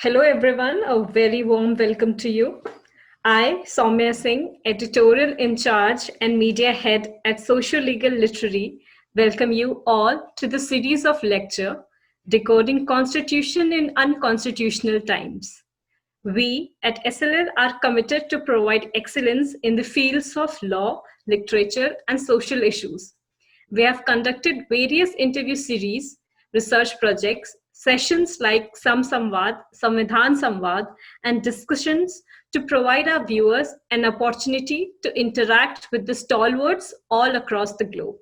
Hello, everyone. A very warm welcome to you. I, Soumya Singh, editorial in charge and media head at Social Legal Literary, welcome you all to the series of lecture Decoding Constitution in Unconstitutional Times. We at SLL are committed to provide excellence in the fields of law, literature, and social issues. We have conducted various interview series, research projects, sessions like Samvad, Samvidhan Samvad, and discussions to provide our viewers an opportunity to interact with the stalwarts all across the globe.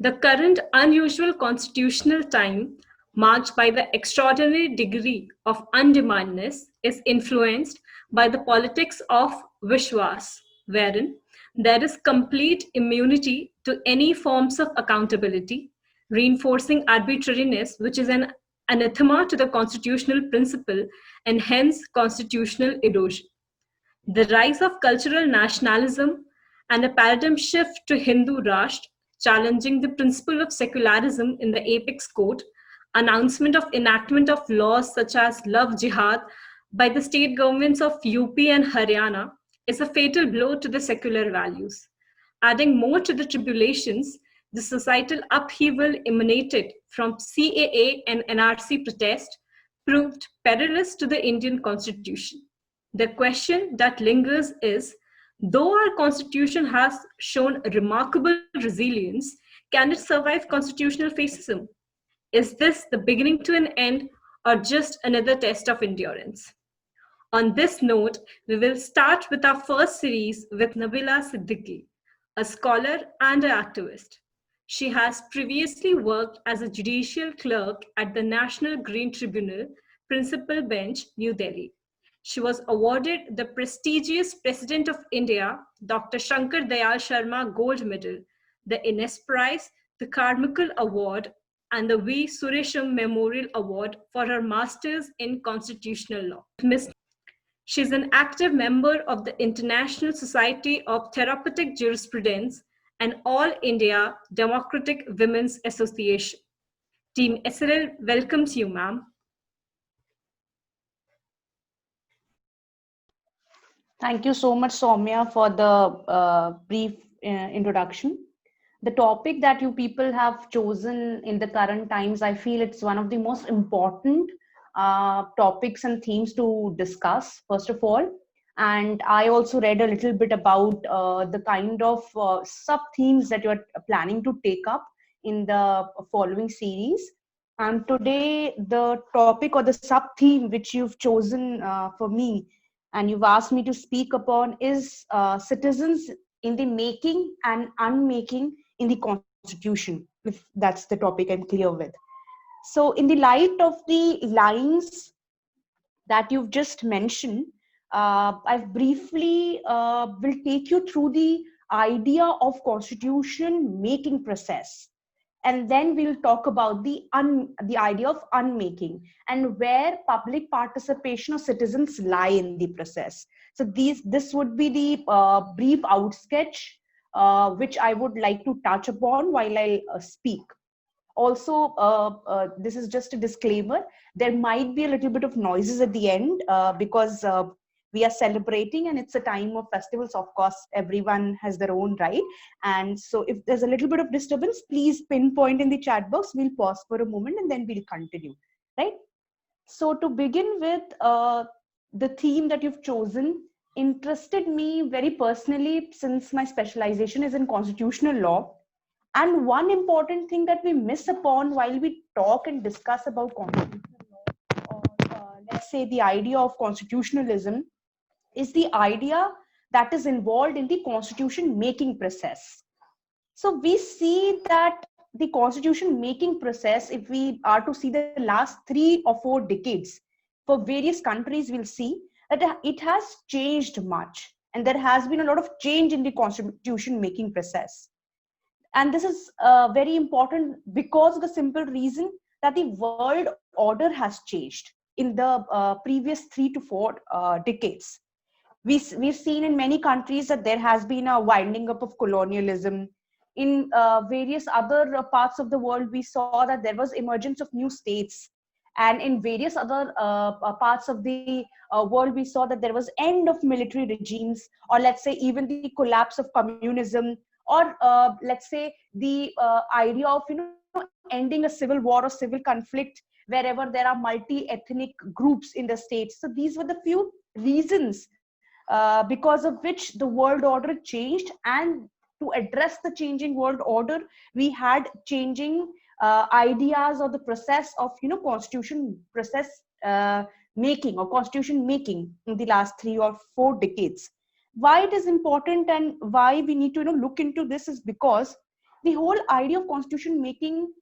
The current unusual constitutional time, marked by the extraordinary degree of undemandedness, is influenced by the politics of Vishwas, wherein there is complete immunity to any forms of accountability, reinforcing arbitrariness, which is an anathema to the constitutional principle and hence constitutional erosion. The rise of cultural nationalism and a paradigm shift to Hindu Rashtra, challenging the principle of secularism in the apex court, announcement of enactment of laws such as love jihad by the state governments of UP and Haryana is a fatal blow to the secular values. Adding more to the tribulations, the societal upheaval emanated from CAA and NRC protest proved perilous to the Indian constitution. The question that lingers is, though our constitution has shown remarkable resilience, can it survive constitutional fascism? Is this the beginning to an end or just another test of endurance? On this note, we will start with our first series with Nabila Siddiqui, a scholar and an activist. She has previously worked as a judicial clerk at the National Green Tribunal Principal Bench, New Delhi. She was awarded the prestigious President of India, Dr. Shankar Dayal Sharma Gold Medal, the Ines Prize, the Carmichael Award, and the V. Suresham Memorial Award for her Masters in Constitutional Law. Ms. She is an active member of the International Society of Therapeutic Jurisprudence and All India Democratic Women's Association. Team SRL welcomes you, ma'am. Thank you so much, Soumya, for the brief introduction. The topic that you people have chosen in the current times, I feel it's one of the most important topics and themes to discuss, first of all. And I also read a little bit about the kind of sub-themes that you're planning to take up in the following series. And today, the topic or the sub-theme which you've chosen for me and you've asked me to speak upon is citizens in the making and unmaking in the constitution, if that's the topic I'm clear with. So in the light of the lines that you've just mentioned, I've briefly will take you through the idea of constitution making process, and then we'll talk about the idea of unmaking and where public participation of citizens lie in the process. So this would be the brief outsketch which I would like to touch upon while I speak. Also, this is just a disclaimer. There might be a little bit of noises at the end because we are celebrating and it's a time of festivals. Of course, everyone has their own right. And so if there's a little bit of disturbance, please pinpoint in the chat box. We'll pause for a moment and then we'll continue, right? So to begin with, the theme that you've chosen interested me very personally since my specialization is in constitutional law. And one important thing that we miss upon while we talk and discuss about constitutional law, or let's say the idea of constitutionalism, is the idea that is involved in the constitution making process. So we see that the constitution making process, if we are to see the last 3 or 4 decades for various countries, we'll see that it has changed much. And there has been a lot of change in the constitution making process. And this is very important because of the simple reason that the world order has changed in the previous 3 to 4 decades. We've seen in many countries that there has been a winding up of colonialism. In various other parts of the world, we saw that there was emergence of new states. And in various other parts of the world, we saw that there was end of military regimes, or let's say even the collapse of communism, or let's say the idea of ending a civil war or civil conflict wherever there are multi-ethnic groups in the states. So these were the few reasons because of which the world order changed. And to address the changing world order, we had changing ideas or the process of constitution process making or constitution making in the last 3 or 4 decades. Why it is important and why we need to look into this is because the whole idea of constitution making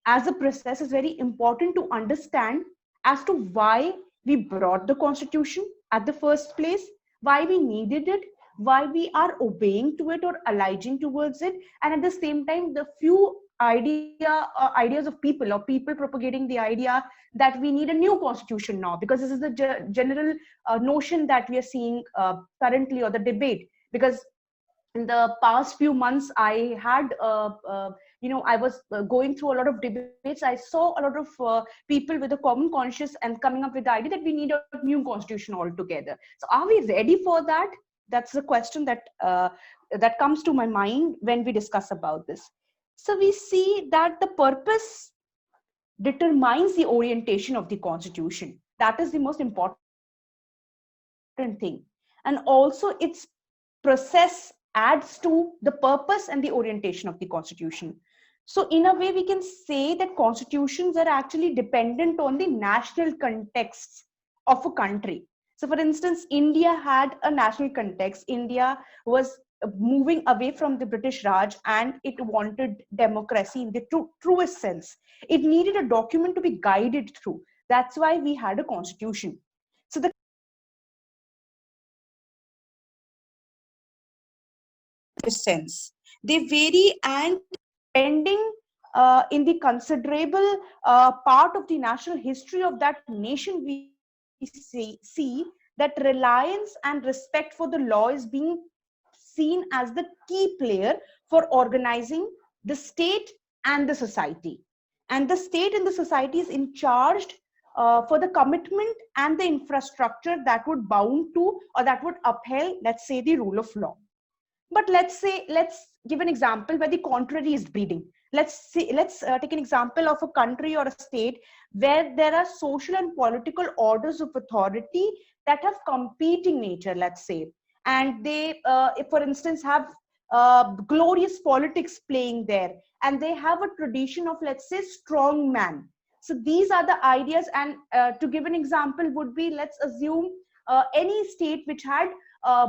as a process is very important to understand as to why we brought the constitution at the first place, why we needed it, why we are obeying to it or alleging towards it, and at the same time the few ideas of people or people propagating the idea that we need a new constitution now, because this is the general notion that we are seeing currently, or the debate. Because in the past few months I had I was going through a lot of debates. I saw a lot of people with a common conscience and coming up with the idea that we need a new constitution altogether. So are we ready for that? That's the question that comes to my mind when we discuss about this. So we see that the purpose determines the orientation of the constitution. That is the most important thing. And also its process adds to the purpose and the orientation of the constitution. So in a way we can say that constitutions are actually dependent on the national contexts of a country. So for instance, India had a national context. India was moving away from the British Raj and it wanted democracy in the truest sense. It needed a document to be guided through. That's why we had a constitution. So the sense, they vary, and depending in the considerable part of the national history of that nation, we see that reliance and respect for the law is being seen as the key player for organizing the state and the society. And the state and the society is in charge for the commitment and the infrastructure that would bound to or that would upheld, let's say, the rule of law. But let's give an example where the contrary is breeding. Let's take an example of a country or a state where there are social and political orders of authority that have competing nature, let's say, and they if for instance have glorious politics playing there, and they have a tradition of, let's say, strong man. So these are the ideas. And to give an example would be, let's assume any state which had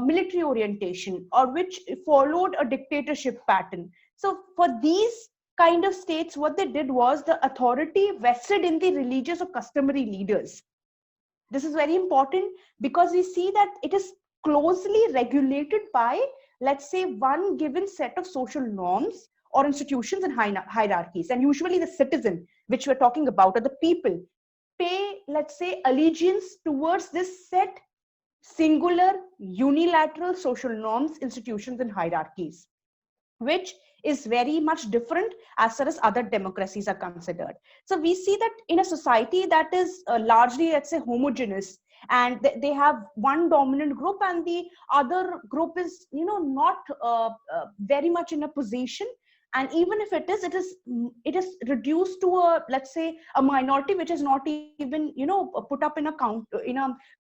military orientation or which followed a dictatorship pattern. So for these kind of states, what they did was the authority vested in the religious or customary leaders. This is very important because we see that it is closely regulated by, let's say, one given set of social norms or institutions and hierarchies. And usually the citizen, which we're talking about, or the people, pay, let's say, allegiance towards this set singular unilateral social norms, institutions, and hierarchies, which is very much different as far as other democracies are considered. So we see that in a society that is largely, let's say, homogeneous, and they have one dominant group and the other group is not very much in a position, and even if it is reduced to a, let's say, a minority which is not even put up in a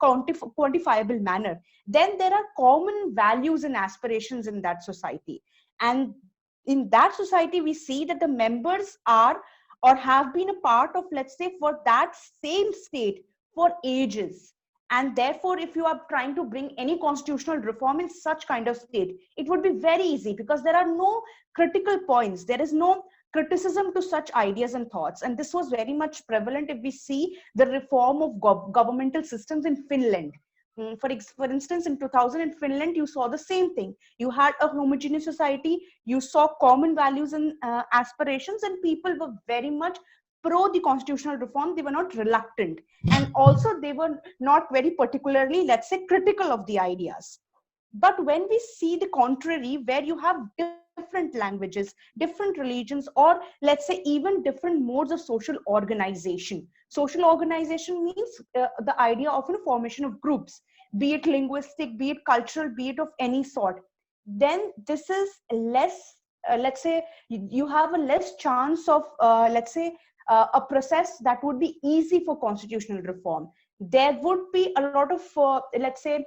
quantifiable manner, then there are common values and aspirations in that society. And in that society we see that the members are or have been a part of, let's say, for that same state for ages. And therefore, if you are trying to bring any constitutional reform in such kind of state, it would be very easy because there are no critical points. There is no criticism to such ideas and thoughts. And this was very much prevalent if we see the reform of governmental systems in Finland. For instance, in 2000 in Finland, you saw the same thing. You had a homogeneous society, you saw common values and aspirations, and people were very much pro the constitutional reform. They were not reluctant, and also they were not very particularly, let's say, critical of the ideas. But when we see the contrary, where you have different languages, different religions, or let's say even different modes of social organization. Social organization means the idea of a formation of groups, be it linguistic, be it cultural, be it of any sort. Then this is less, let's say, you have a less chance of, let's say, a process that would be easy for constitutional reform. There would be a lot of, let's say,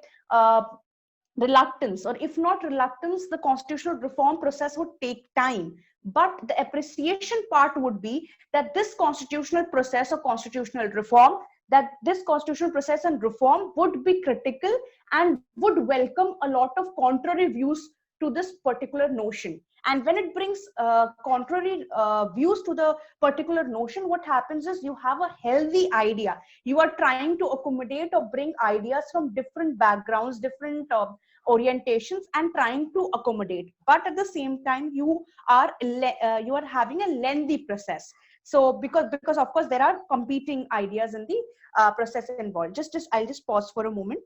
reluctance, or if not reluctance, the constitutional reform process would take time. But the appreciation part would be that this constitutional process or constitutional reform, that this constitutional process and reform would be critical and would welcome a lot of contrary views to this particular notion. And when it brings contrary views to the particular notion, what happens is you have a healthy idea. You are trying to accommodate or bring ideas from different backgrounds, different orientations, and trying to accommodate. But at the same time, you are having a lengthy process. So because of course there are competing ideas in the process involved. I'll just pause for a moment.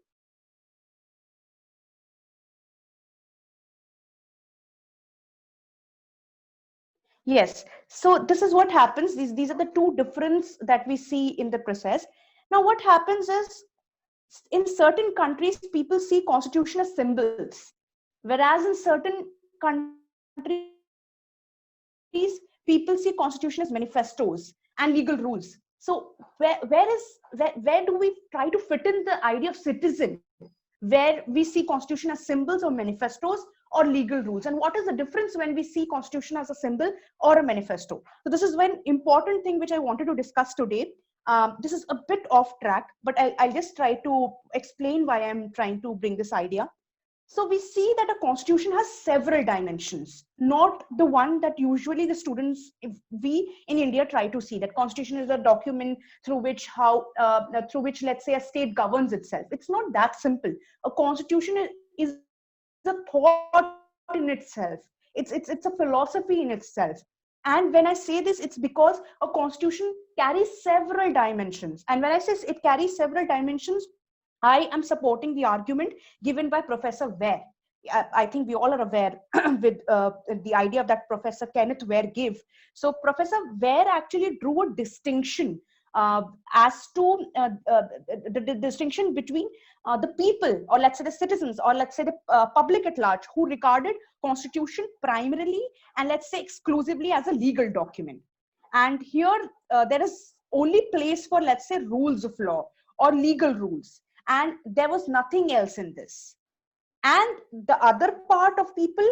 Yes. So this is what happens. These are the two differences that we see in the process. Now, what happens is, in certain countries, people see constitution as symbols, whereas in certain countries, people see constitution as manifestos and legal rules. So where do we try to fit in the idea of citizen, where we see constitution as symbols or manifestos or legal rules? And what is the difference when we see constitution as a symbol or a manifesto? So this is one important thing which I wanted to discuss today. This is a bit off track, but I'll just try to explain why I'm trying to bring this idea. So we see that a constitution has several dimensions, not the one that usually the students, if we in India try to see, that constitution is a document through which let's say a state governs itself. It's not that simple. A constitution is a thought in itself. It's a philosophy in itself. And when I say this, it's because a constitution carries several dimensions. And when I say it carries several dimensions, I am supporting the argument given by Professor Ware. I think we all are aware with the idea that Professor Kenneth Ware gave. So Professor Ware actually drew a distinction as to the distinction between the people, or let's say the citizens, or let's say the public at large, who regarded constitution primarily and let's say exclusively as a legal document. And here there is only place for, let's say, rules of law or legal rules. And there was nothing else in this. And the other part of people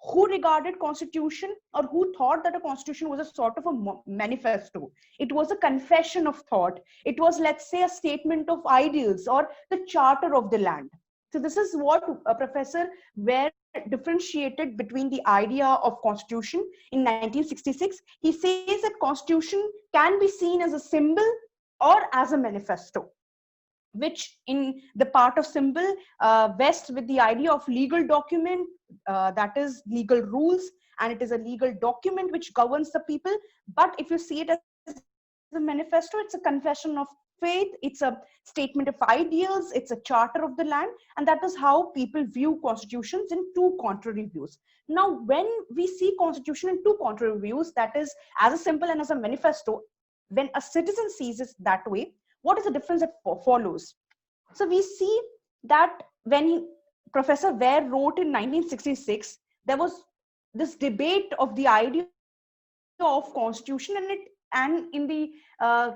who regarded constitution, or who thought that a constitution was a sort of a manifesto, it was a confession of thought, it was, let's say, a statement of ideals or the charter of the land. So this is what Professor Ware differentiated between the idea of constitution in 1966. He says that constitution can be seen as a symbol or as a manifesto, which in the part of symbol vests with the idea of legal document, that is legal rules, and it is a legal document which governs the people. But if you see it as a manifesto, it's a confession of faith, it's a statement of ideals, it's a charter of the land, and that is how people view constitutions in two contrary views. Now, when we see constitution in two contrary views, that is as a symbol and as a manifesto, when a citizen sees it that way, what is the difference that follows? So we see that when Professor Ware wrote in 1966, there was this debate of the idea of constitution, and in the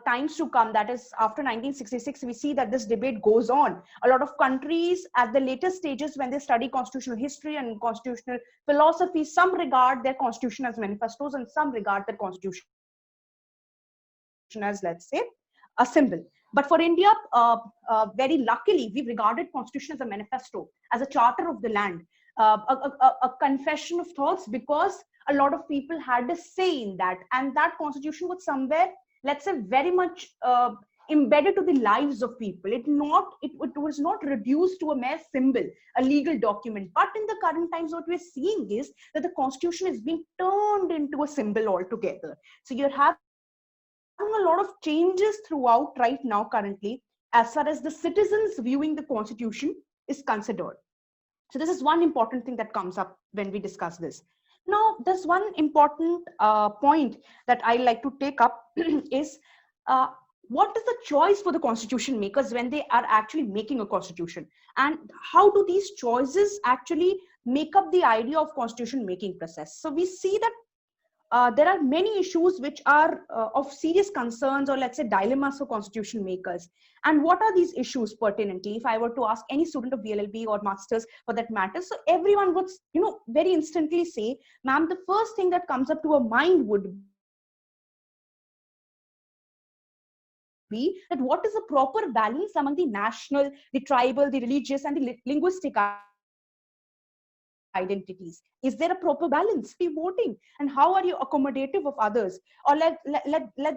times to come, that is after 1966, we see that this debate goes on. A lot of countries at the later stages, when they study constitutional history and constitutional philosophy, some regard their constitution as manifestos and some regard their constitution as, let's say, a symbol. But for India, very luckily, we regarded constitution as a manifesto, as a charter of the land, a confession of thoughts, because a lot of people had a say in that. And that constitution was somewhere, let's say, very much embedded to the lives of people. It was not reduced to a mere symbol, a legal document. But in the current times, what we're seeing is that the constitution is being turned into a symbol altogether. So you're having a lot of changes throughout right now currently, as far as the citizens viewing the constitution is considered. So this is one important thing that comes up when we discuss this. Now, there's one important point that I like to take up is uh, what is the choice for the constitution makers when they are actually making a constitution, and how do these choices actually make up the idea of constitution making process? So we see that there are many issues which are of serious concerns, or let's say dilemmas for constitution makers. And what are these issues pertinently? If I were to ask any student of VLLB or masters for that matter, so everyone would, very instantly say, ma'am, the first thing that comes up to a mind would be that what is the proper balance among the national, the tribal, the religious, and the linguistic identities? Is there a proper balance be voting, and how are you accommodative of others? Or let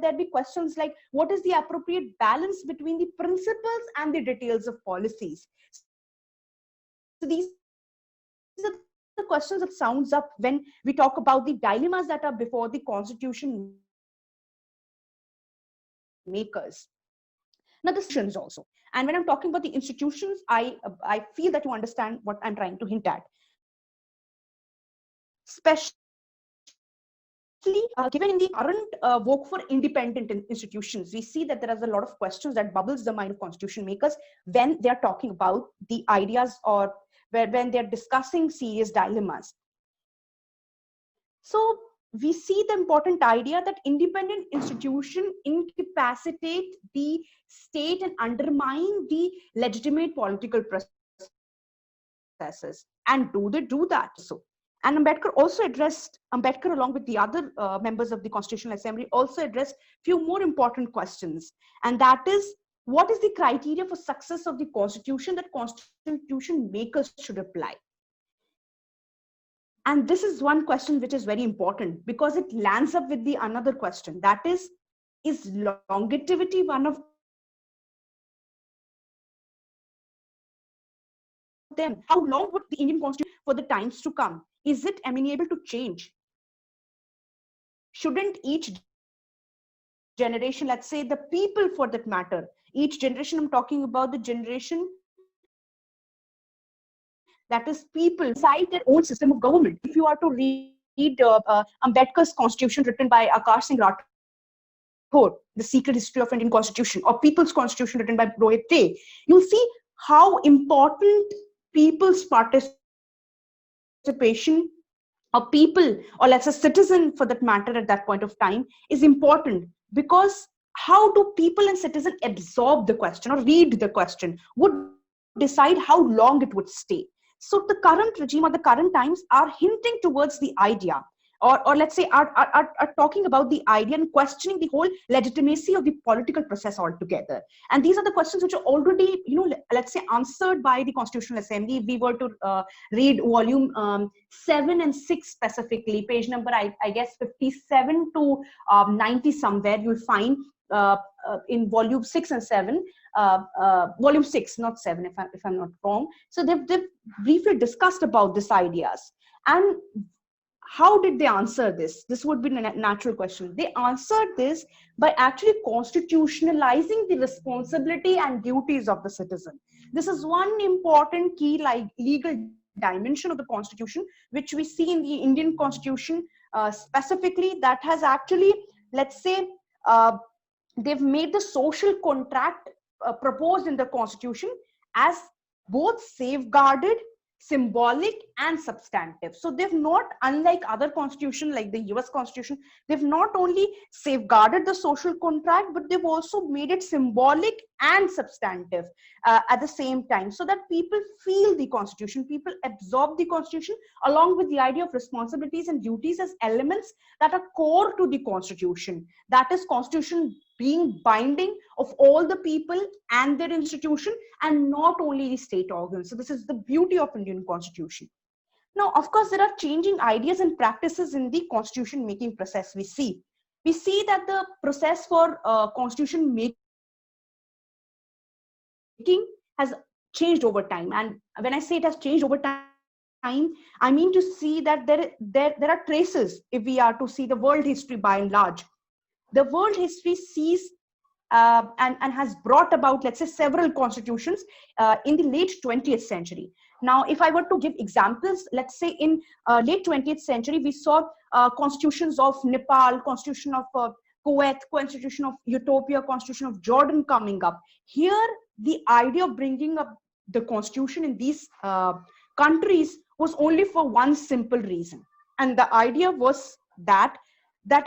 there be questions like, what is the appropriate balance between the principles and the details of policies? So these are the questions that sounds up when we talk about the dilemmas that are before the constitution makers. Now the institutions also, and when I'm talking about the institutions, I feel that you understand what I'm trying to hint at. Especially given in the current work for independent institutions, we see that there is a lot of questions that bubbles the mind of constitution makers when they are talking about the ideas, or when they're discussing serious dilemmas. So we see the important idea that independent institutions incapacitate the state and undermine the legitimate political processes. And do they do that? So, and Ambedkar along with the other members of the Constitutional Assembly also addressed few more important questions. And that is, what is the criteria for success of the constitution that constitution makers should apply? And this is one question which is very important, because it lands up with the another question, that is longevity one of them? How long would the Indian constitution for the times to come? Is it amenable to change? Shouldn't each generation, let's say the people for that matter, each generation, I'm talking about the generation that is people, decide their own system of government? If you are to read Ambedkar's constitution written by Akash Singh Rathod, The Secret History of Indian Constitution, or People's Constitution written by Rohit Tay, you'll see how important people's participation, or people, or let's say citizen for that matter at that point of time, is important. Because how do people and citizen absorb the question or read the question would decide how long it would stay. So the current regime or the current times are hinting towards the idea, or let's say are talking about the idea and questioning the whole legitimacy of the political process altogether. And these are the questions which are already, let's say, answered by the Constitutional Assembly. If we were to read volume 7 and 6 specifically, page number, I guess 57 to 90 somewhere, you'll find in volume 6 and 7, volume 6, not 7, if I'm not wrong. So they've briefly discussed about these ideas. And how did they answer this? This would be a natural question. They answered this by actually constitutionalizing the responsibility and duties of the citizen. This is one important key, like legal dimension of the constitution, which we see in the Indian constitution specifically, that has actually, let's say, they've made the social contract proposed in the constitution as both safeguarded, symbolic, and substantive. So they've not, unlike other constitution like the US constitution, they've not only safeguarded the social contract, but they've also made it symbolic and substantive at the same time, so that people feel the constitution, people absorb the constitution, along with the idea of responsibilities and duties as elements that are core to the constitution. That is, constitution being binding of all the people and their institution, and not only the state organs. So this is the beauty of Indian constitution. Now, of course, there are changing ideas and practices in the constitution making process. We see that the process for constitution making has changed over time. And when I say it has changed over time, I mean to see that there are traces. If we are to see the world history by and large, the world history sees and has brought about, let's say, several constitutions in the late 20th century. Now, if I were to give examples, let's say in late 20th century, we saw constitutions of Nepal, constitution of Kuwait, constitution of Ethiopia, constitution of Jordan coming up. Here, the idea of bringing up the constitution in these countries was only for one simple reason. And the idea was that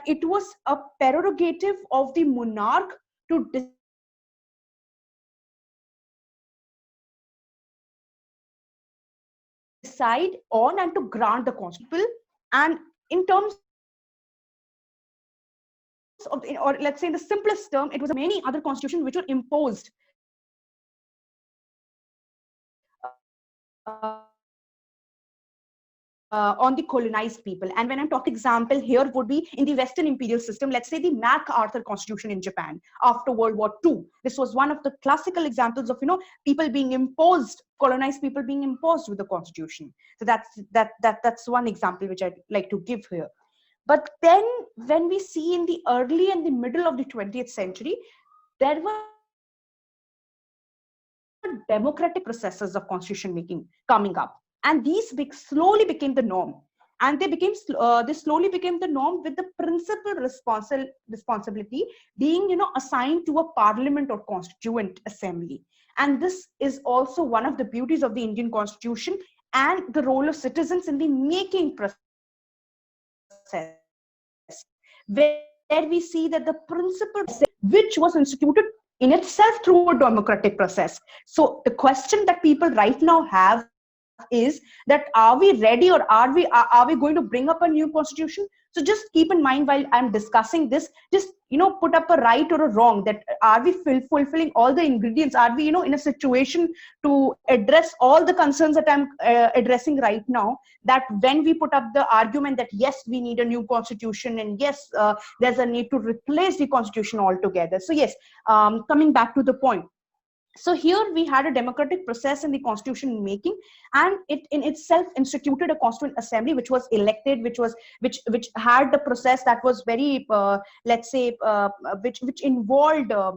it was a prerogative of the monarch to decide on and to grant the constitution. And in terms of, or let's say in the simplest term, it was many other constitutions which were imposed on the colonized people. And when I'm talking example here would be in the Western imperial system, let's say the MacArthur Constitution in Japan after World War II. This was one of the classical examples of, people being imposed, colonized people being imposed with the constitution. So that's one example which I'd like to give here. But then when we see in the early and the middle of the 20th century, there were democratic processes of constitution making coming up. And these slowly became the norm. And they slowly became the norm, with the principal responsibility being, assigned to a parliament or constituent assembly. And this is also one of the beauties of the Indian constitution and the role of citizens in the making process, where we see that the principal, which was instituted in itself through a democratic process. So the question that people right now have is that, are we ready, or are we going to bring up a new constitution? So just keep in mind while I'm discussing this, just put up a right or a wrong, that are we fulfilling all the ingredients? Are we in a situation to address all the concerns that I'm addressing right now, that when we put up the argument that yes, we need a new constitution, and yes, there's a need to replace the constitution altogether. So yes, coming back to the point. So here we had a democratic process in the constitution making, and it in itself instituted a constituent assembly which was elected, which had the process that was very let's say which involved a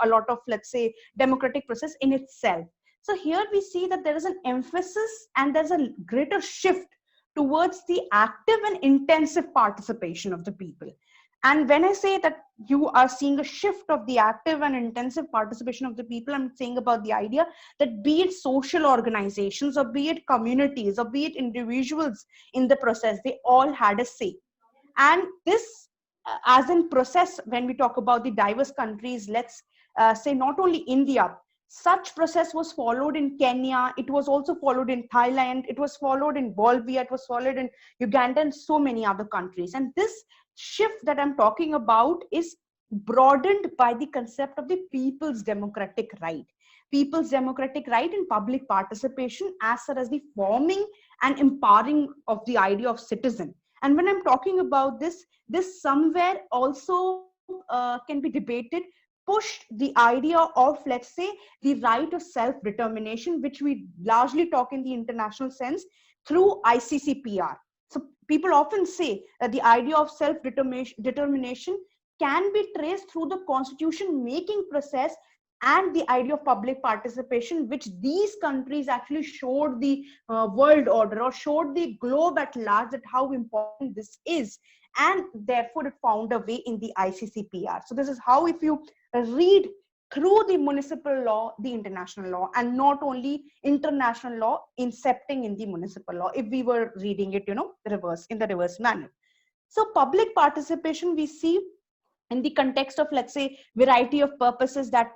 lot of, let's say, democratic process in itself. So here we see that there is an emphasis and there's a greater shift towards the active and intensive participation of the people. And when I say that you are seeing a shift of the active and intensive participation of the people, I'm saying about the idea that be it social organizations, or be it communities, or be it individuals in the process, they all had a say. And this, as in process, when we talk about the diverse countries, let's say not only India, such process was followed in Kenya, it was also followed in Thailand, it was followed in Bolivia, it was followed in Uganda, and so many other countries. And this shift that I'm talking about is broadened by the concept of the people's democratic right. People's democratic right in public participation as far as the forming and empowering of the idea of citizen. And when I'm talking about this somewhere also can be debated, pushed the idea of, let's say, the right of self-determination, which we largely talk in the international sense through ICCPR. So people often say that the idea of self-determination can be traced through the constitution making process and the idea of public participation, which these countries actually showed the world order, or showed the globe at large, that how important this is. And therefore it found a way in the ICCPR. So this is how, if you read through the municipal law, the international law, and not only international law incepting in the municipal law, if we were reading it, in the reverse manner. So public participation, we see in the context of, let's say, variety of purposes that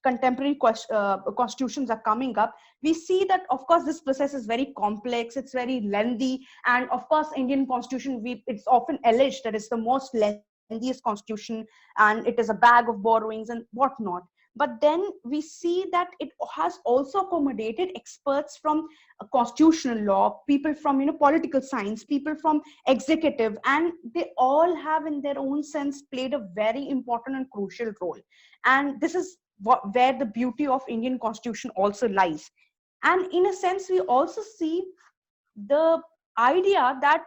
contemporary constitutions are coming up, we see that, of course, this process is very complex, it's very lengthy, and of course, Indian constitution, it's often alleged that it's the most lengthiest constitution, and it is a bag of borrowings and whatnot. But then we see that it has also accommodated experts from constitutional law, people from political science, people from executive, and they all have in their own sense played a very important and crucial role. And this is where the beauty of Indian constitution also lies. And in a sense, we also see the idea that,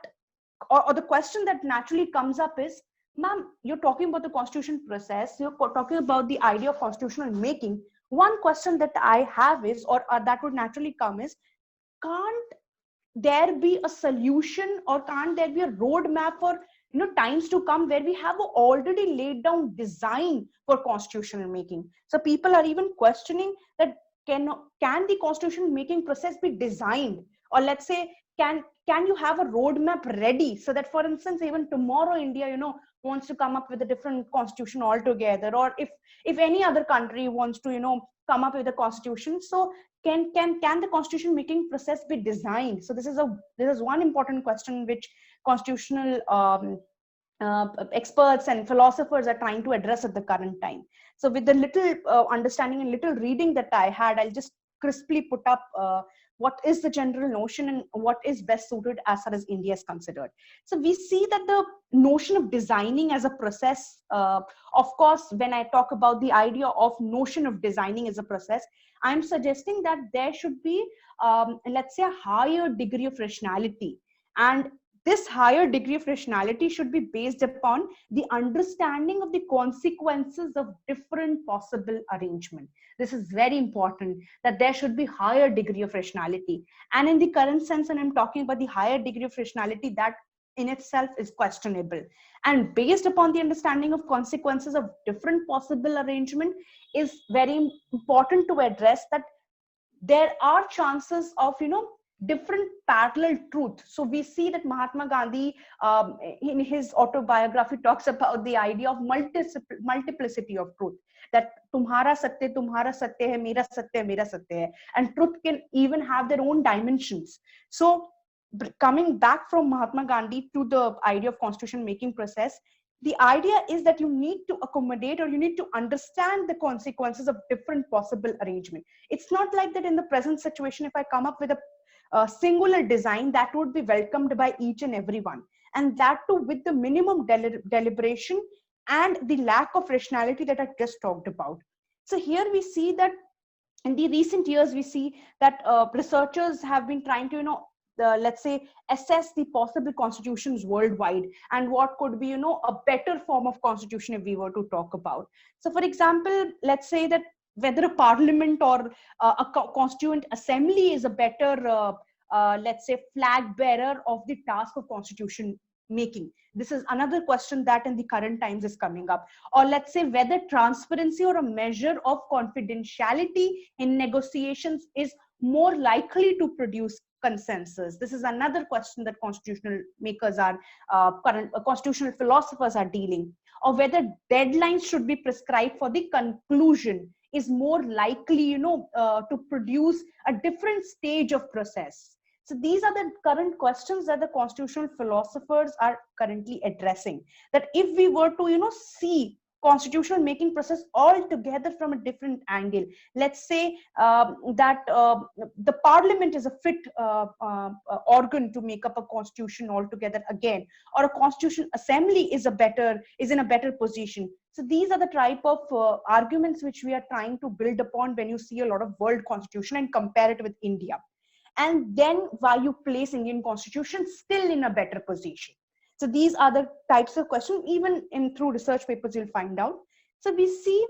or the question that naturally comes up is ma'am, you're talking about the constitution process, you're talking about the idea of constitutional making. One question that I have is, or that would naturally come is, can't there be a solution, or can't there be a roadmap for times to come where we have already laid down design for constitutional making? So people are even questioning that, can the constitution making process be designed, or let's say, can you have a roadmap ready, so that, for instance, even tomorrow India wants to come up with a different constitution altogether, or if any other country wants to come up with a constitution, so can the constitution making process be designed? So this is one important question which constitutional experts and philosophers are trying to address at the current time. So with the little understanding and little reading that I had, I'll just crisply put up what is the general notion and what is best suited as far as India is considered. So we see that the notion of designing as a process, of course, when I talk about the idea of notion of designing as a process, I'm suggesting that there should be, let's say, a higher degree of rationality. And this higher degree of rationality should be based upon the understanding of the consequences of different possible arrangement. This is very important, that there should be higher degree of rationality. And in the current sense, when I'm talking about the higher degree of rationality, that in itself is questionable. And based upon the understanding of consequences of different possible arrangement, is very important to address that there are chances of different parallel truth. So we see that Mahatma Gandhi, in his autobiography, talks about the idea of multiplicity of truth, that tumhara satya hai, mera satya hai, and truth can even have their own dimensions. So coming back from Mahatma Gandhi to the idea of constitution making process, the idea is that you need to accommodate, or you need to understand the consequences of different possible arrangement. It's not like that in the present situation, if I come up with a singular design, that would be welcomed by each and everyone, and that too with the minimum deliberation and the lack of rationality that I just talked about. So here we see that in the recent years, we see that researchers have been trying to let's say, assess the possible constitutions worldwide, and what could be a better form of constitution if we were to talk about. So for example, let's say that whether a parliament or a constituent assembly is a better let's say, flag bearer of the task of constitution making. This is another question that in the current times is coming up. Or let's say, whether transparency or a measure of confidentiality in negotiations is more likely to produce consensus. This is another question that constitutional makers are current constitutional philosophers are dealing. Or whether deadlines should be prescribed for the conclusion is more likely to produce a different stage of process. So these are the current questions that the constitutional philosophers are currently addressing, that if we were to see constitutional making process altogether from a different angle, let's say that the parliament is a fit organ to make up a constitution altogether again, or a constitution assembly is in a better position. So these are the type of arguments which we are trying to build upon when you see a lot of world constitution and compare it with India. And then why you place Indian constitution still in a better position. So these are the types of questions, even in through research papers, you'll find out. So we see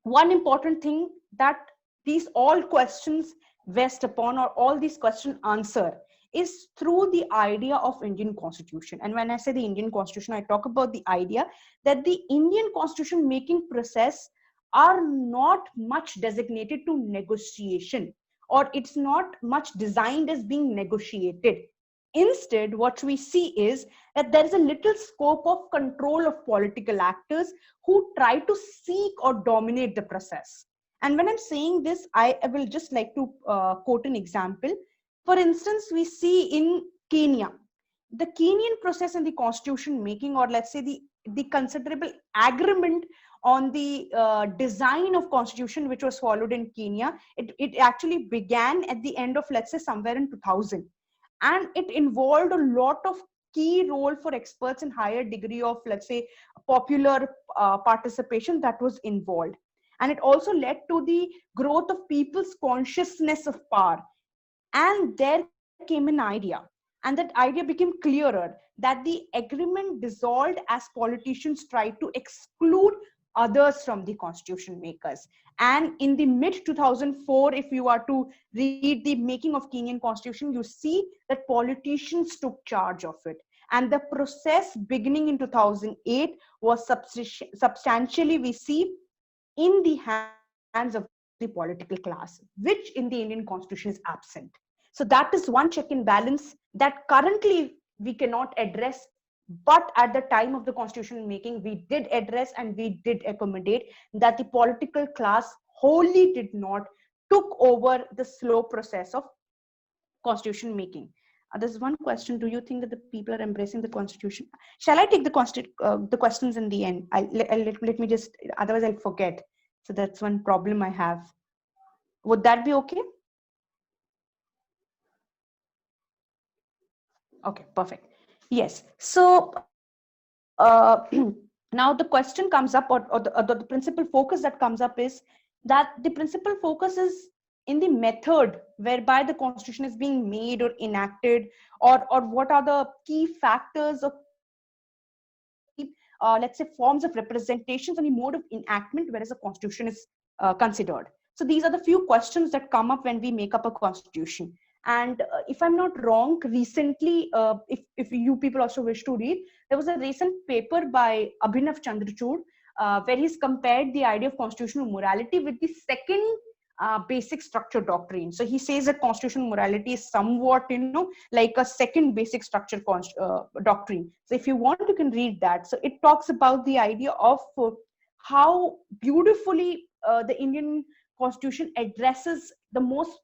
one important thing, that these all questions rest upon, or all these questions answer, is through the idea of Indian constitution. And when I say the Indian constitution, I talk about the idea that the Indian constitution making process are not much designated to negotiation, or it's not much designed as being negotiated. Instead, what we see is that there is a little scope of control of political actors who try to seek or dominate the process. And when I'm saying this, I will just like to quote an example. For instance, we see in Kenya, the Kenyan process in the constitution making, or let's say the considerable agreement on the design of constitution which was followed in Kenya, it actually began at the end of, let's say, somewhere in 2000. And it involved a lot of key role for experts in higher degree of, let's say, popular participation that was involved. And it also led to the growth of people's consciousness of power. And there came an idea. And that idea became clearer, that the agreement dissolved as politicians tried to exclude others from the constitution makers. And in the mid 2004, if you are to read the making of Kenyan constitution, you see that politicians took charge of it. And the process beginning in 2008 was substantially, we see, in the hands of the political class, which in the Indian constitution is absent. So that is one check and balance that currently we cannot address, but at the time of the constitution making, we did address and we did accommodate that the political class wholly did not took over the slow process of constitution making. There's one question: do you think that the people are embracing the constitution? Shall I take the questions in the end? Let me just, otherwise I'll forget. So that's one problem I have. Would that be okay? Okay, perfect. Yes. So now the question comes up, or the principal focus that comes up is that the principal focus is in the method whereby the constitution is being made or enacted, or what are the key factors or key, let's say, forms of representations on the mode of enactment whereas a constitution is considered. So these are the few questions that come up when we make up a constitution. And if I'm not wrong, recently, if you people also wish to read, there was a recent paper by Abhinav Chandrachud, where he's compared the idea of constitutional morality with the second basic structure doctrine. So he says that constitutional morality is somewhat, like a second basic structure doctrine. So if you want, you can read that. So it talks about the idea of how beautifully the Indian constitution addresses the most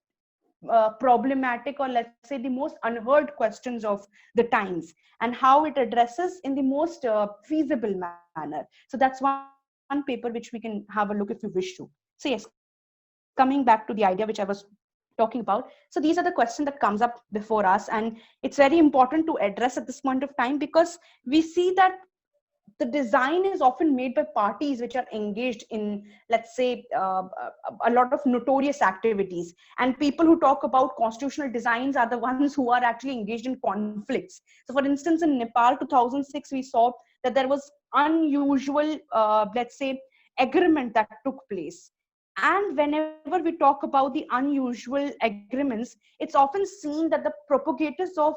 problematic, or let's say the most unheard questions of the times, and how it addresses in the most feasible manner. So that's one paper which we can have a look if you wish to. So yes, coming back to the idea which I was talking about. So these are the questions that comes up before us, and it's very important to address at this point of time, because we see that the design is often made by parties which are engaged in, let's say, a lot of notorious activities. And people who talk about constitutional designs are the ones who are actually engaged in conflicts. So for instance, in Nepal 2006, we saw that there was unusual, let's say, agreement that took place. And whenever we talk about the unusual agreements, it's often seen that the propagators of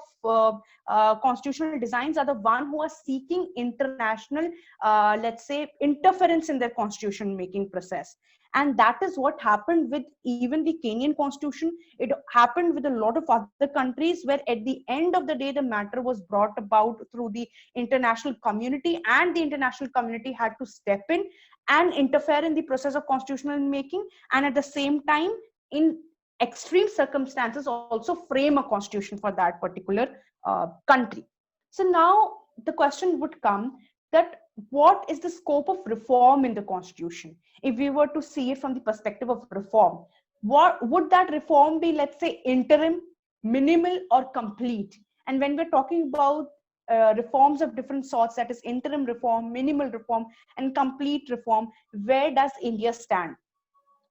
constitutional designs are the one who are seeking international, let's say, interference in their constitution making process. And that is what happened with even the Kenyan constitution. It happened with a lot of other countries, where at the end of the day, the matter was brought about through the international community, and the international community had to step in and interfere in the process of constitutional making, and at the same time, in extreme circumstances, also frame a constitution for that particular country. So now the question would come that what is the scope of reform in the constitution? If we were to see it from the perspective of reform, what would that reform be? Let's say interim, minimal, or complete. And when we're talking about reforms of different sorts, that is interim reform, minimal reform, and complete reform, where does India stand?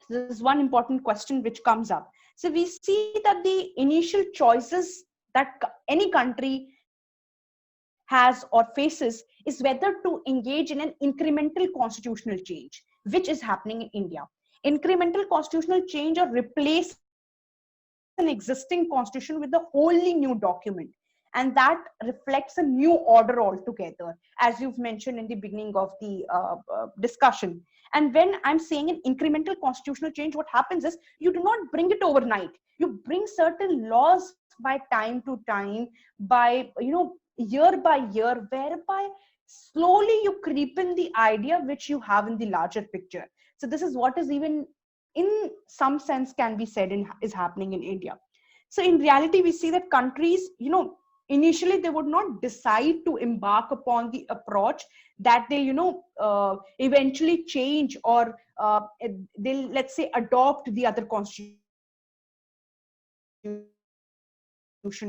So this is one important question which comes up. So we see that the initial choices that any country has or faces is whether to engage in an incremental constitutional change, which is happening in India. Incremental constitutional change, or replace an existing constitution with a wholly new document. And that reflects a new order altogether, as you've mentioned in the beginning of the discussion. And when I'm saying an incremental constitutional change, what happens is you do not bring it overnight. You bring certain laws by time to time, by, year by year, whereby slowly you creep in the idea which you have in the larger picture. So this is what is even in some sense can be said is happening in India. So in reality, we see that countries, initially they would not decide to embark upon the approach that they, eventually change, or they'll, let's say, adopt the other constitution,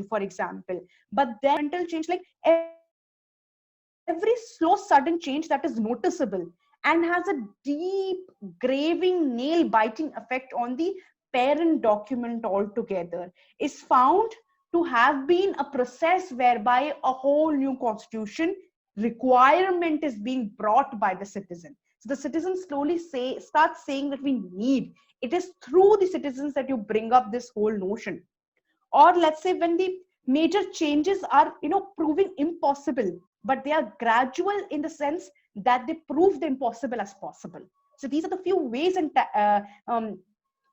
for example. But then mental change, like every slow sudden change that is noticeable and has a deep, graving, nail biting effect on the parent document altogether, is found to to have been a process whereby a whole new constitution requirement is being brought by the citizen. So the citizens slowly start saying that we need. It is through the citizens that you bring up this whole notion. Or let's say when the major changes are proving impossible, but they are gradual in the sense that they prove the impossible as possible. So these are the few ways and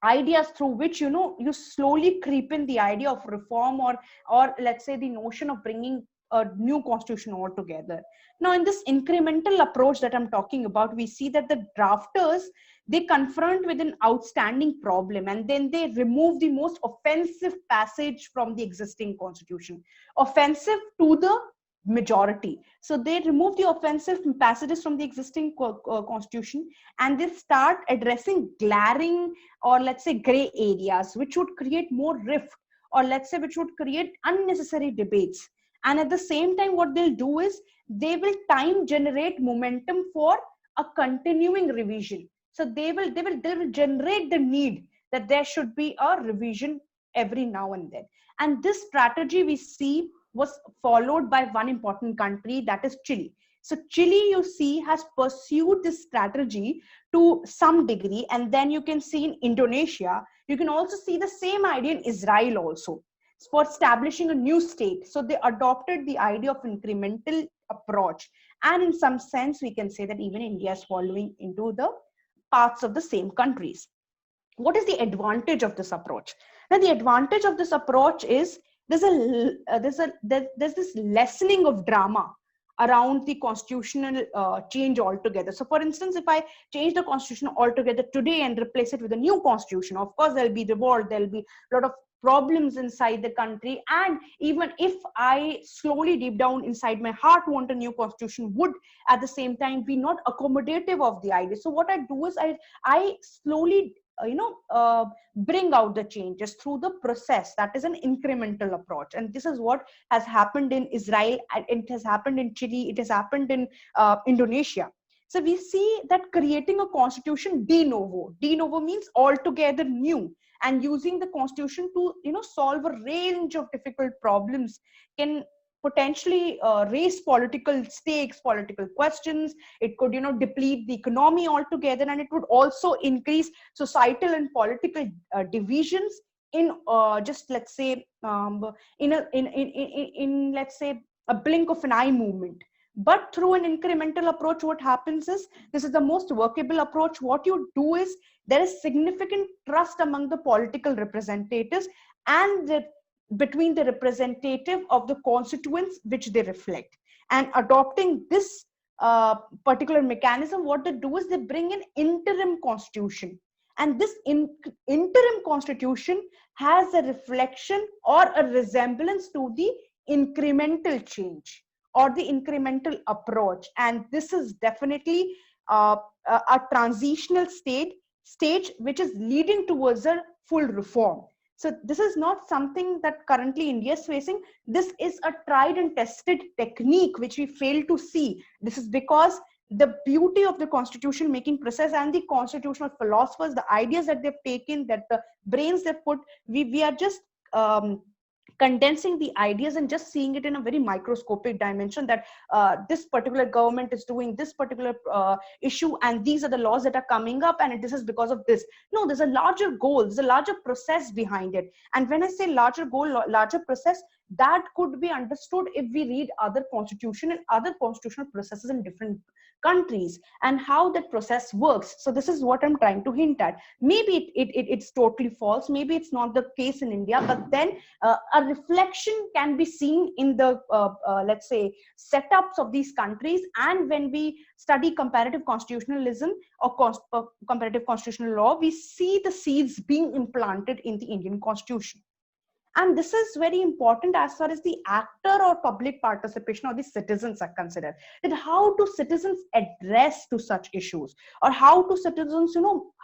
ideas through which you slowly creep in the idea of reform, or let's say the notion of bringing a new constitution altogether. Now in this incremental approach that I'm talking about, we see that the drafters, they confront with an outstanding problem, and then they remove the most offensive passage from the existing constitution, offensive to the majority. So they remove the offensive passages from the existing constitution, and they start addressing glaring, or let's say gray areas, which would create more rift, or let's say which would create unnecessary debates. And at the same time, what they'll do is they will time generate momentum for a continuing revision. So they will generate the need that there should be a revision every now and then. And this strategy we see was followed by one important country, that is Chile. So Chile, you see, has pursued this strategy to some degree. And then you can see in Indonesia, you can also see the same idea in Israel also, for establishing a new state. So they adopted the idea of incremental approach. And in some sense, we can say that even India is following into the paths of the same countries. What is the advantage of this approach? Now, the advantage of this approach is there's this lessening of drama around the constitutional change altogether. So for instance, if I change the constitution altogether today and replace it with a new constitution, of course there'll be revolt, there'll be a lot of problems inside the country. And even if I slowly deep down inside my heart want a new constitution, would at the same time be not accommodative of the idea. So what I do is I slowly bring out the changes through the process. That is an incremental approach. And this is what has happened in Israel, it has happened in Chile, it has happened in Indonesia. So we see that creating a constitution de novo means altogether new, and using the constitution to solve a range of difficult problems can potentially raise political stakes, political questions. It could deplete the economy altogether, and it would also increase societal and political divisions in just let's say in let's say a blink of an eye movement. But through an incremental approach, what happens is, this is the most workable approach. What you do is, there is significant trust among the political representatives and between the representative of the constituents which they reflect. And adopting this particular mechanism, what they do is they bring an interim constitution. And this interim constitution has a reflection or a resemblance to the incremental change or the incremental approach. And this is definitely a transitional stage which is leading towards a full reform. So this is not something that currently India is facing. This is a tried and tested technique which we fail to see. This is because the beauty of the constitution making process and the constitutional philosophers, the ideas that they've taken, that the brains they've put, we are just condensing the ideas and just seeing it in a very microscopic dimension, that this particular government is doing this particular issue, and these are the laws that are coming up, and this is because of this. No, there's a larger goal, there's a larger process behind it. And when I say larger goal, larger process, that could be understood if we read other constitution and other constitutional processes in different countries and how that process works. So this is what I'm trying to hint at. Maybe it's totally false, maybe it's not the case in India, but then a reflection can be seen in the let's say setups of these countries. And when we study comparative constitutionalism or comparative constitutional law, we see the seeds being implanted in the Indian constitution. And this is very important as far as the actor or public participation or the citizens are considered. That how do citizens address to such issues, or how do citizens,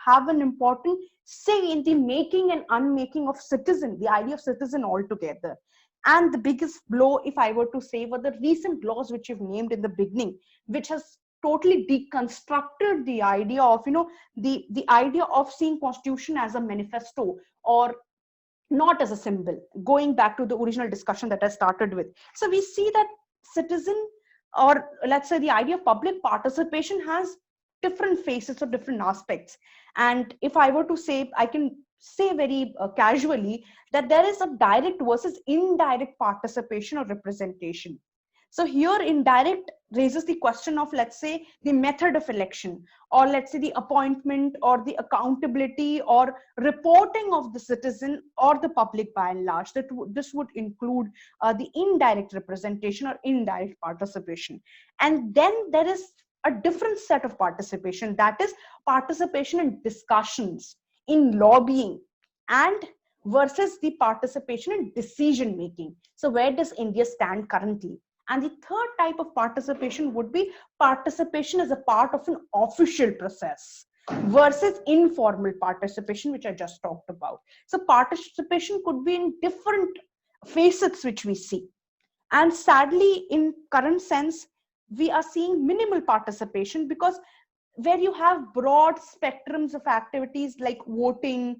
have an important say in the making and unmaking of citizen, the idea of citizen altogether. And the biggest blow, if I were to say, were the recent laws which you've named in the beginning, which has totally deconstructed the idea of, the idea of seeing constitution as a manifesto, or not as a symbol. Going back to the original discussion that I started with. So we see that citizen, or let's say the idea of public participation, has different faces or different aspects. And if I were to say, I can say very casually that there is a direct versus indirect participation or representation. So here indirect raises the question of, let's say, the method of election, or let's say the appointment or the accountability or reporting of the citizen or the public by and large. This would include the indirect representation or indirect participation. And then there is a different set of participation, that is participation in discussions, in lobbying, and versus the participation in decision making. So where does India stand currently? And the third type of participation would be participation as a part of an official process versus informal participation, which I just talked about. So participation could be in different facets which we see. And sadly, in current sense, we are seeing minimal participation, because where you have broad spectrums of activities like voting,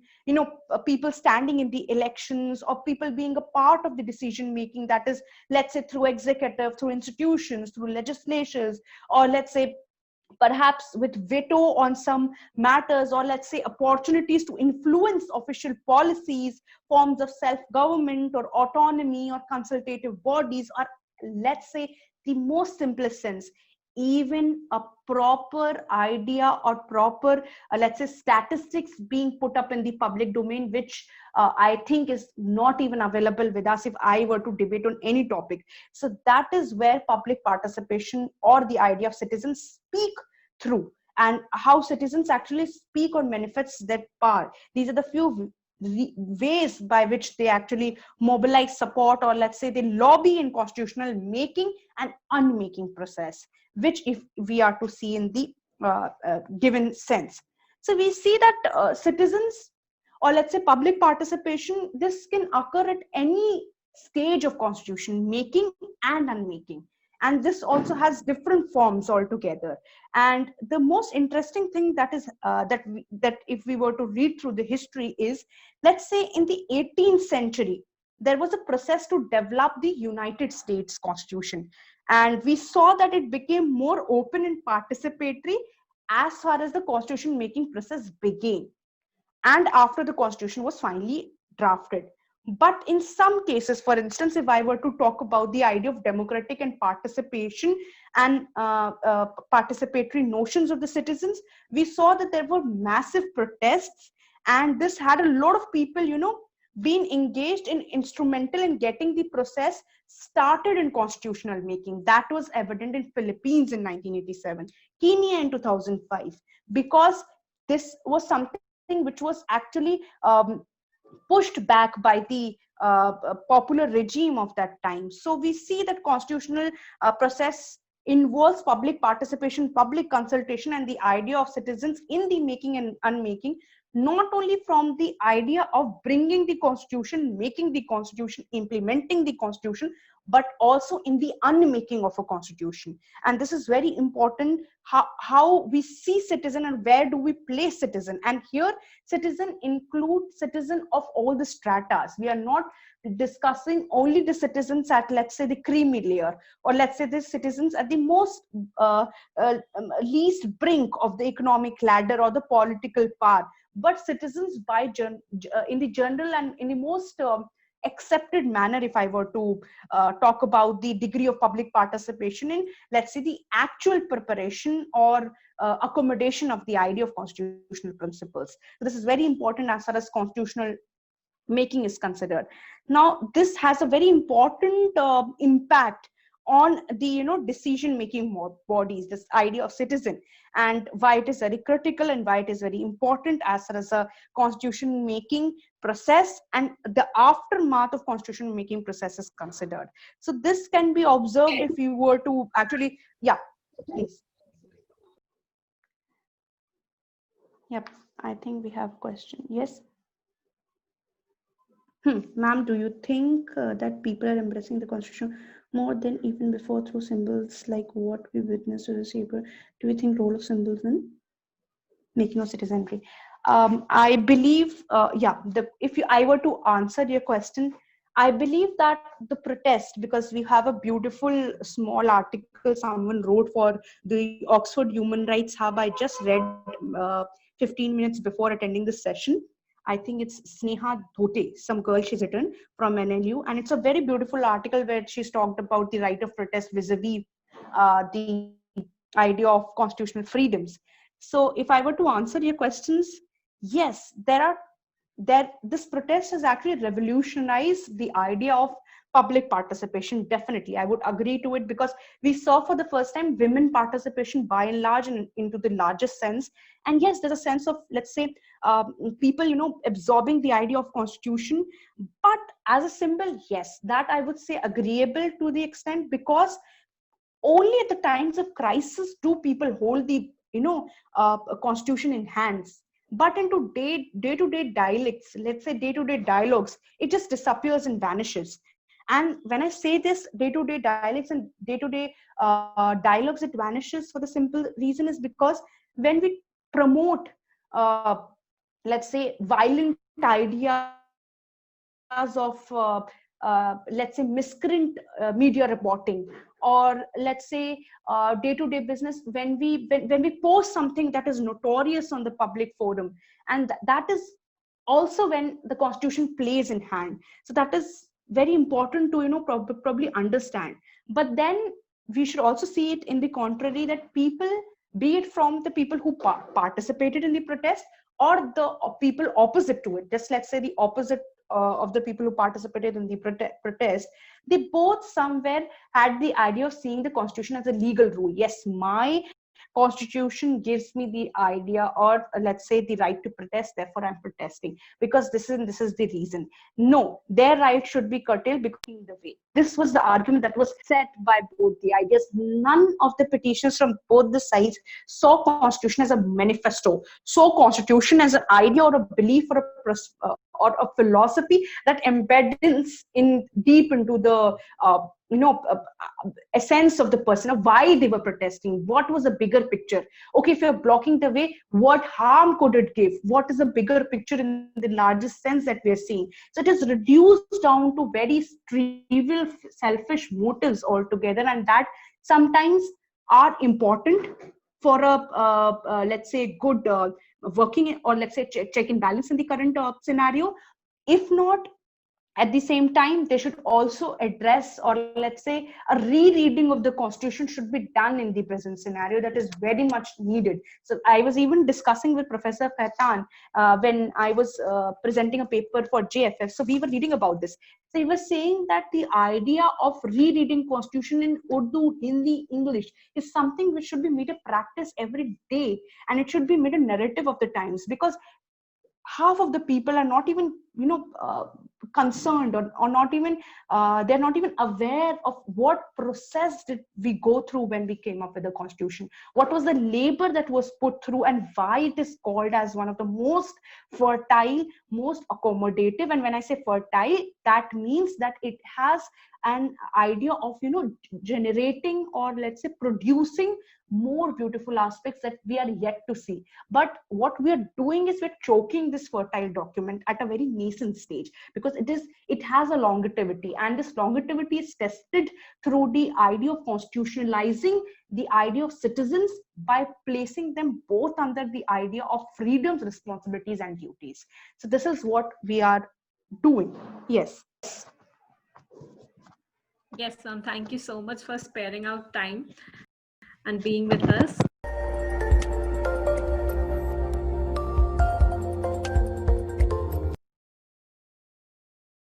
people standing in the elections, or people being a part of the decision making, that is, let's say, through executive, through institutions, through legislatures, or let's say perhaps with veto on some matters, or let's say opportunities to influence official policies, forms of self-government or autonomy or consultative bodies, or let's say the most simplest sense, even a proper idea or proper, let's say, statistics being put up in the public domain, which I think is not even available with us if I were to debate on any topic. So that is where public participation or the idea of citizens speak through, and how citizens actually speak or manifest their power. These are the few ways by which they actually mobilize support, or let's say they lobby in constitutional making and unmaking process, which if we are to see in the given sense. So we see that citizens, or let's say public participation, this can occur at any stage of constitution making and unmaking, and this also has different forms altogether. And the most interesting thing that is that if we were to read through the history is, let's say in the 18th century there was a process to develop the United States Constitution, and we saw that it became more open and participatory as far as the constitution making process began, and after the constitution was finally drafted. But in some cases, for instance, if I were to talk about the idea of democratic and participation and participatory notions of the citizens, we saw that there were massive protests, and this had a lot of people, being engaged in instrumental in getting the process started in constitutional making. That was evident in Philippines in 1987, Kenya in 2005, because this was something which was actually pushed back by the popular regime of that time. So we see that constitutional process involves public participation, public consultation, and the idea of citizens in the making and unmaking, not only from the idea of bringing the constitution, making the constitution, implementing the constitution, but also in the unmaking of a constitution. And this is very important, how we see citizen and where do we place citizen. And here citizen include citizen of all the stratas. We are not discussing only the citizens at, let's say, the creamy layer, or let's say the citizens at the most least brink of the economic ladder or the political power, but citizens by in the general and in the most accepted manner. If I were to talk about the degree of public participation in, let's say, the actual preparation or accommodation of the idea of constitutional principles. So this is very important as far as constitutional making is considered. Now this has a very important impact on the decision making bodies, this idea of citizen, and why it is very critical and why it is very important as far as a constitution making process and the aftermath of constitution making process is considered. So this can be observed if you were to actually, yeah, please. Yep, I think we have a question. Yes. Ma'am, do you think that people are embracing the constitution more than even before through symbols like what we witnessed to the saber? Do you think role of symbols in making of citizenry? I believe, if I were to answer your question, I believe that the protest, because we have a beautiful small article someone wrote for the Oxford Human Rights Hub. I just read 15 minutes before attending this session. I think it's Sneha Dhote, some girl she's written from NLU. And it's a very beautiful article where she's talked about the right of protest vis-a-vis the idea of constitutional freedoms. So if I were to answer your questions, yes, this protest has actually revolutionized the idea of public participation. Definitely, I would agree to it, because we saw for the first time women participation by and large into the largest sense. And yes, there's a sense of, let's say, people absorbing the idea of constitution, but as a symbol, yes, that I would say agreeable to the extent, because only at the times of crisis do people hold the constitution in hands. But into day-to-day dialects, let's say day-to-day dialogues, it just disappears and vanishes. And when I say this, day-to-day dialects and day-to-day dialogues, it vanishes for the simple reason is because when we promote let's say violent ideas of let's say miscreant media reporting, or let's say day-to-day business, when we post something that is notorious on the public forum, and that is also when the constitution plays in hand. So that is very important to probably understand. But then we should also see it in the contrary, that people, be it from the people who participated in the protest, or the people opposite to it, just let's say the opposite of the people who participated in the protest, they both somewhere had the idea of seeing the constitution as a legal rule. Yes, my constitution gives me the idea, or let's say the right to protest, therefore I'm protesting because this is the reason. No, their right should be curtailed because the way this was the argument that was set by both the ideas. None of the petitions from both the sides saw constitution as a manifesto, saw constitution as an idea or a belief or a philosophy that embeds in deep into the essence of the person, of why they were protesting, what was the bigger picture. Okay, if you're blocking the way, what harm could it give, what is the bigger picture in the largest sense that we are seeing. So it is reduced down to very trivial selfish motives altogether, and that sometimes are important for a let's say good working, or let's say check and balance in the current scenario. If not, at the same time, they should also address, or let's say a rereading of the constitution should be done in the present scenario. That is very much needed. So I was even discussing with Professor Khaitan when I was presenting a paper for JFF. So we were reading about this. So he was saying that the idea of rereading constitution in Urdu, Hindi, English is something which should be made a practice every day, and it should be made a narrative of the times, because half of the people are not even concerned, or not even they're not even aware of what process did we go through when we came up with the constitution, what was the labor that was put through, and why it is called as one of the most fertile, most accommodative. And when I say fertile, that means that it has an idea of generating, or let's say producing more beautiful aspects that we are yet to see. But what we are doing is we're choking this fertile document at a very nascent stage, because it has a longevity, and this longevity is tested through the idea of constitutionalizing the idea of citizens by placing them both under the idea of freedoms, responsibilities, and duties. So this is what we are doing. Yes. Yes, thank you so much for sparing out time and being with us.